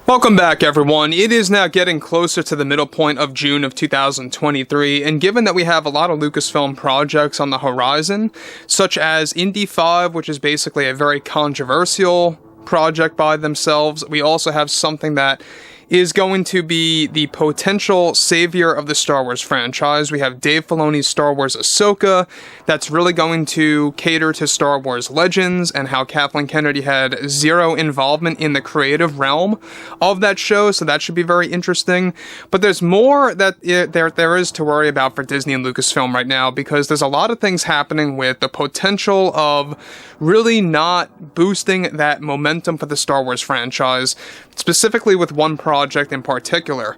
Welcome back, everyone. It is now getting closer to the middle point of June of 2023, and given that we have a lot of Lucasfilm projects on the horizon, such as Indy 5, which is basically a very controversial project by themselves, we also have something that is going to be the potential savior of the Star Wars franchise. We have Dave Filoni's Star Wars Ahsoka, that's really going to cater to Star Wars Legends, and how Kathleen Kennedy had zero involvement in the creative realm of that show, so that should be very interesting. But there's more that there is to worry about for Disney and Lucasfilm right now, because there's a lot of things happening with the potential of really not boosting that momentum for the Star Wars franchise, specifically with one project in particular.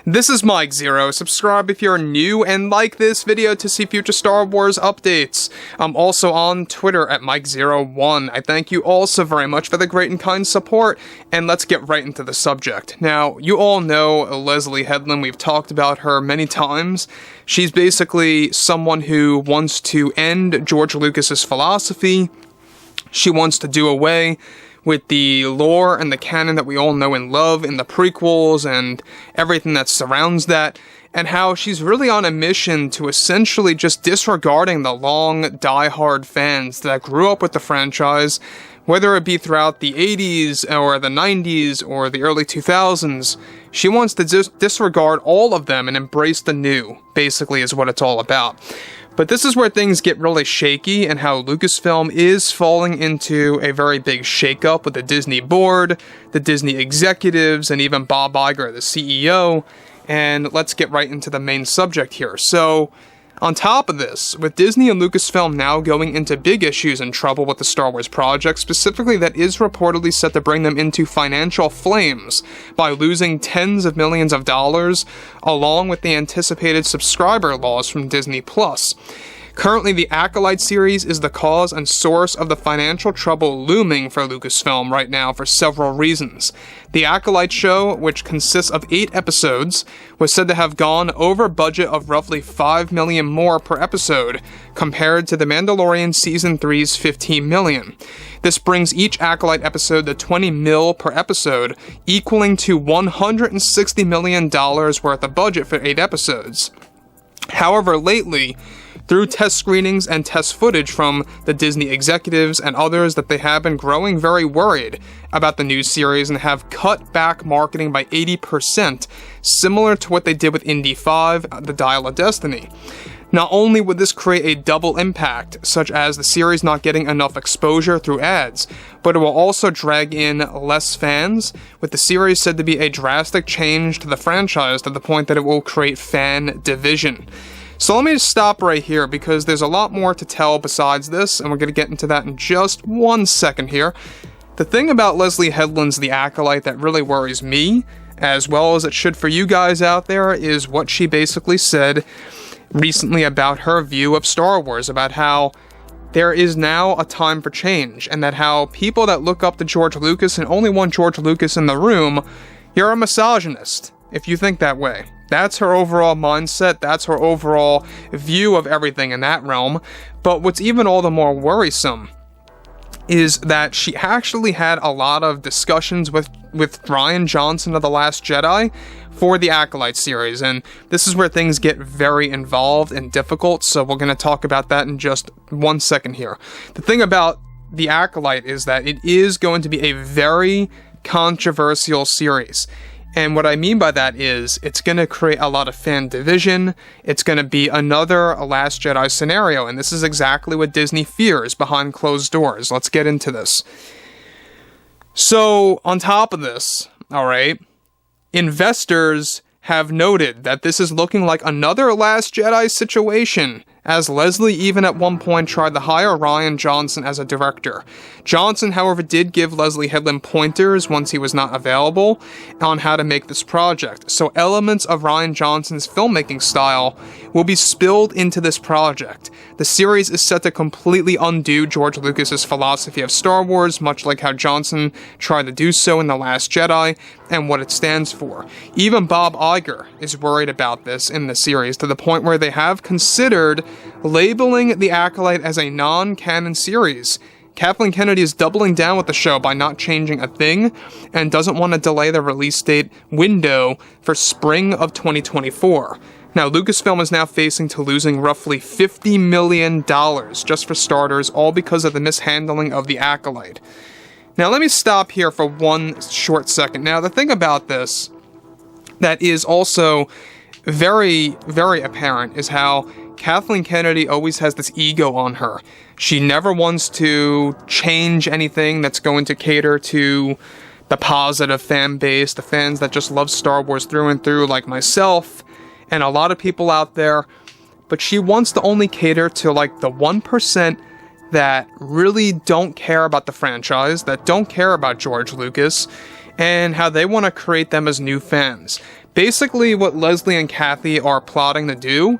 This is Mike Zero. Subscribe if you're new, and like this video to see future Star Wars updates. I'm also on Twitter at Mike01. I thank you all so very much for the great and kind support, and let's get right into the subject. Now, you all know Leslie Headland. We've talked about her many times. She's basically someone who wants to end George Lucas's philosophy. She wants to do away with the lore and the canon that we all know and love in the prequels and everything that surrounds that, and how she's really on a mission to essentially just disregarding the long, die-hard fans that grew up with the franchise, whether it be throughout the 80s or the 90s or the early 2000s. She wants to disregard all of them and embrace the new, basically, is what it's all about. But this is where things get really shaky, and how Lucasfilm is falling into a very big shakeup with the Disney board, the Disney executives, and even Bob Iger, the CEO. And let's get right into the main subject here. So, on top of this, with Disney and Lucasfilm now going into big issues and trouble with the Star Wars project, specifically that is reportedly set to bring them into financial flames by losing tens of millions of dollars, along with the anticipated subscriber loss from Disney+. Currently, the Acolyte series is the cause and source of the financial trouble looming for Lucasfilm right now for several reasons. The Acolyte show, which consists of 8 episodes, was said to have gone over budget of roughly $5 million more per episode, compared to The Mandalorian Season 3's $15 million. This brings each Acolyte episode to $20 million per episode, equaling to $160 million worth of budget for 8 episodes. However, lately, through test screenings and test footage from the Disney executives and others, that they have been growing very worried about the new series and have cut back marketing by 80%, similar to what they did with Indy 5, The Dial of Destiny. Not only would this create a double impact, such as the series not getting enough exposure through ads, but it will also drag in less fans, with the series said to be a drastic change to the franchise to the point that it will create fan division. So let me just stop right here, because there's a lot more to tell besides this, and we're going to get into that in just 1 second here. The thing about Leslie Headland's The Acolyte that really worries me, as well as it should for you guys out there, is what she basically said recently about her view of Star Wars, about how there is now a time for change, and that how people that look up to George Lucas and only want George Lucas in the room, you're a misogynist if you think that way. That's her overall mindset, that's her overall view of everything in that realm. But what's even all the more worrisome is that she actually had a lot of discussions with Rian Johnson of The Last Jedi for the Acolyte series, and this is where things get very involved and difficult, so we're going to talk about that in just 1 second here. The thing about the Acolyte is that it is going to be a very controversial series. And what I mean by that is, it's going to create a lot of fan division, it's going to be another Last Jedi scenario, and this is exactly what Disney fears behind closed doors. Let's get into this. So, on top of this, alright, investors have noted that this is looking like another Last Jedi situation, as Leslie even at one point tried to hire Rian Johnson as a director. Johnson, however, did give Leslie Headland pointers once he was not available on how to make this project, so elements of Rian Johnson's filmmaking style will be spilled into this project. The series is set to completely undo George Lucas's philosophy of Star Wars, much like how Johnson tried to do so in The Last Jedi, and what it stands for. Even Bob Iger is worried about this in the series, to the point where they have considered labeling The Acolyte as a non-canon series, Kathleen Kennedy is doubling down with the show by not changing a thing and doesn't want to delay the release date window for spring of 2024. Now, Lucasfilm is now facing to losing roughly $50 million just for starters, all because of the mishandling of the Acolyte. Now, let me stop here for one short second. Now, the thing about this that is also very, very apparent is how Kathleen Kennedy always has this ego on her. She never wants to change anything that's going to cater to the positive fan base, the fans that just love Star Wars through and through, like myself and a lot of people out there. But she wants to only cater to like the 1% that really don't care about the franchise, that don't care about George Lucas, and how they want to create them as new fans. Basically, what Leslie and Kathy are plotting to do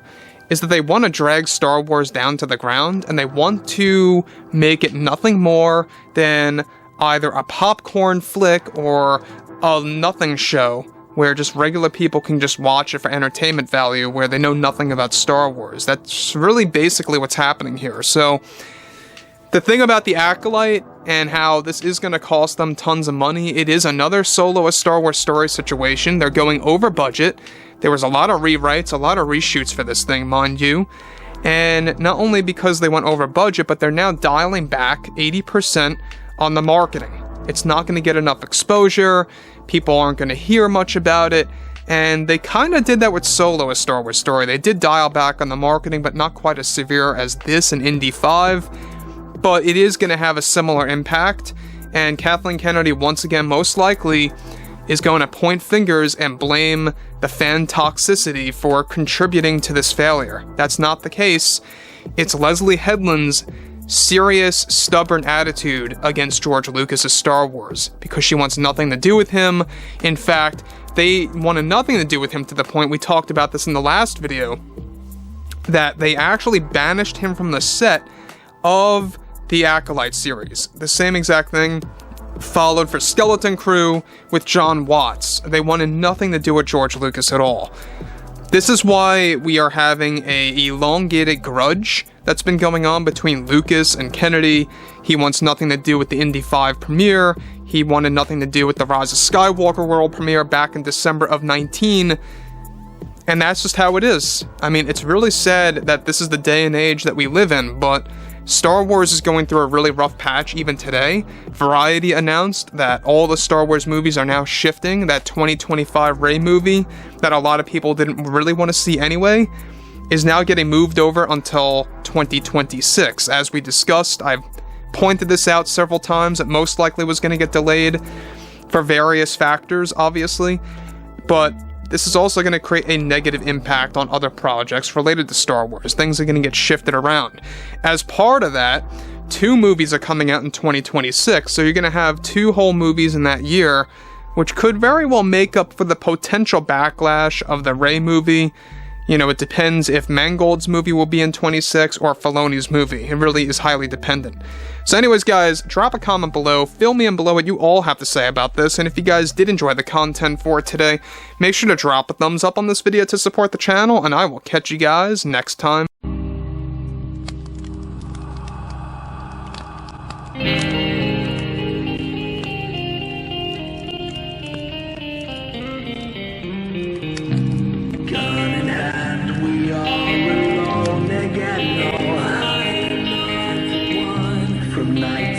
is that they want to drag Star Wars down to the ground, and they want to make it nothing more than either a popcorn flick or a nothing show, where just regular people can just watch it for entertainment value, where they know nothing about Star Wars. That's really basically what's happening here. So, the thing about the Acolyte and how this is going to cost them tons of money, it is another solo A Star Wars Story situation. They're going over budget. There was a lot of rewrites, a lot of reshoots for this thing, mind you. And not only because they went over budget, but they're now dialing back 80% on the marketing. It's not going to get enough exposure. People aren't going to hear much about it. And they kind of did that with Solo: A Star Wars Story. They did dial back on the marketing, but not quite as severe as this in Indy 5. But it is going to have a similar impact. And Kathleen Kennedy, once again, most likely, is going to point fingers and blame the fan toxicity for contributing to this failure. That's not the case. It's Leslie Headland's serious, stubborn attitude against George Lucas's Star Wars, because she wants nothing to do with him. In fact, they wanted nothing to do with him to the point, we talked about this in the last video, that they actually banished him from the set of the Acolyte series. The same exact thing followed for Skeleton Crew with John Watts. They wanted nothing to do with George Lucas at all. This is why we are having a elongated grudge that's been going on between Lucas and Kennedy. He wants nothing to do with the Indy 5 premiere. He wanted nothing to do with the Rise of Skywalker world premiere back in December of 19. And that's just how it is. I mean, it's really sad that this is the day and age that we live in, but Star Wars is going through a really rough patch even today. Variety announced that all the Star Wars movies are now shifting. That 2025 Rey movie that a lot of people didn't really want to see anyway is now getting moved over until 2026. As we discussed, I've pointed this out several times. It most likely was going to get delayed for various factors, obviously. But this is also going to create a negative impact on other projects related to Star Wars. Things are going to get shifted around. As part of that, 2 movies are coming out in 2026, so you're going to have 2 whole movies in that year, which could very well make up for the potential backlash of the Rey movie. You know, it depends if Mangold's movie will be in 26 or Filoni's movie. It really is highly dependent. So anyways, guys, drop a comment below. Fill me in below what you all have to say about this. And if you guys did enjoy the content for today, make sure to drop a thumbs up on this video to support the channel. And I will catch you guys next time. From night